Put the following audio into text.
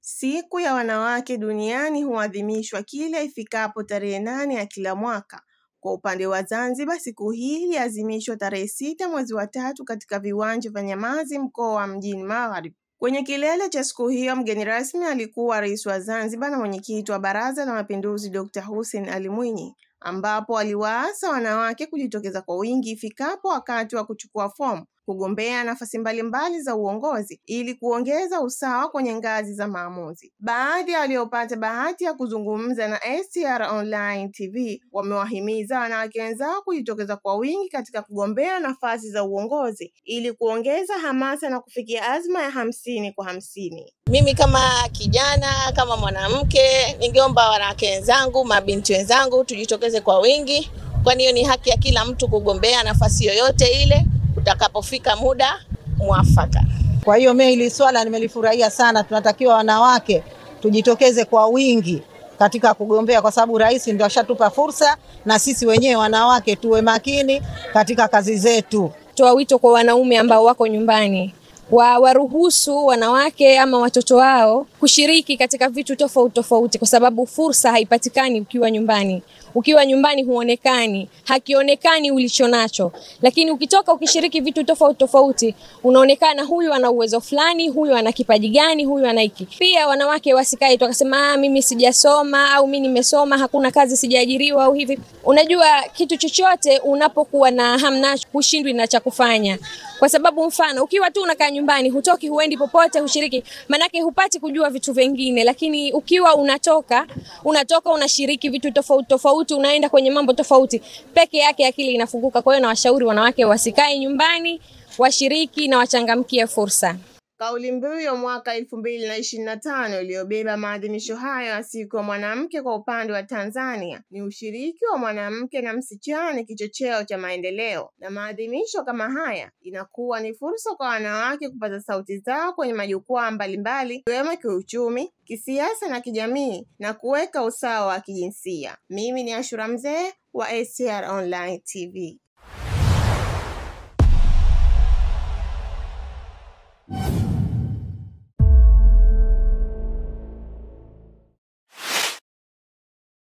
Siku ya wanawake duniani huadhimishwa kila ifikapo tarehe 8 ya kila mwaka. Kwa upande wa Zanzibar, siku hii iliadhimishwa tarehe 6 mwezi wa 3 katika viwanja vya Nyamazi, mkoa wa Mjini Magharibi. Kwenye kilele cha siku hiyo, mgeni rasmi alikuwa Rais wa Zanzibar na mwenyekiti wa Baraza la Mapinduzi Dr. Hussein Ali Mwinyi, ambapo aliwaasa wanawake kujitokeza kwa wingi ifikapo wakati wa kuchukua fomu kugombea nafasi mbalimbali za uongozi ili kuongeza usawa kwenye ngazi za maamuzi. Baadhi waliopata bahati ya kuzungumza na STR Online TV wamewahimiza wanawake wenzao kujitokeza kwa wingi katika kugombea nafasi za uongozi ili kuongeza hamasa na kufikia azma ya 50 kwa 50. Mimi kama kijana, kama mwanamke, ningeomba wanawake wenzangu, mabinti wenzangu tujitokeze kwa wingi, kwani hiyo ni haki ya kila mtu kugombea nafasi yoyote ile utakapofika muda mwafaka. Kwa hiyo mimi hili swala nimelifurahia sana. Tunatakiwa wanawake tujitokeze kwa wingi katika kugombea, kwa sababu rais ndio ashatupa fursa, na sisi wenyewe wanawake tuwe makini katika kazi zetu. Toa wito kwa wanaume ambao wako nyumbani, waruhusu wanawake ama watoto wao kushiriki katika vitu tofauti tofauti, kwa sababu fursa haipatikani ukiwa nyumbani. Ukiwa nyumbani huonekani, hakionekani ulichonacho, lakini ukitoka ukishiriki vitu tofauti tofauti unaonekana huyu ana uwezo fulani, huyu ana kipaji gani, huyu ana hiki. Pia wanawake wasikae tu akasema mimi sijasoma au mimi nimesoma hakuna kazi, sijaajiriwa au hivi. Unajua kitu chochote unapokuwa na hamna kushindwa na cha kufanya. Kwa sababu mfano ukiwa tu unakaa nyumbani, hutoki, huendi popote, hushiriki, manake hupati kujua vitu vingine. Lakini ukiwa unatoka unashiriki vitu tofauti tofauti, unaenda kwenye mambo tofauti, peke yake akili inafunguka. Kwa hiyo na washauri wanawake wasikae nyumbani, washiriki na wachangamkie fursa. Kauli mbiu ya mwaka 2025 iliyobeba maadhimisho hayo ya siku ya mwanamke kwa upande wa Tanzania ni ushiriki wa mwanamke na msichana ni kichocheo cha maendeleo, na maadhimisho kama haya inakuwa ni fursa kwa wanawake kupata sauti zao kwenye majukwaa mbalimbali ikiwemo kiuchumi, kisiasa na kijamii, na kuweka usawa wa kijinsia. Mimi ni Ashura Mzee wa STR Online TV.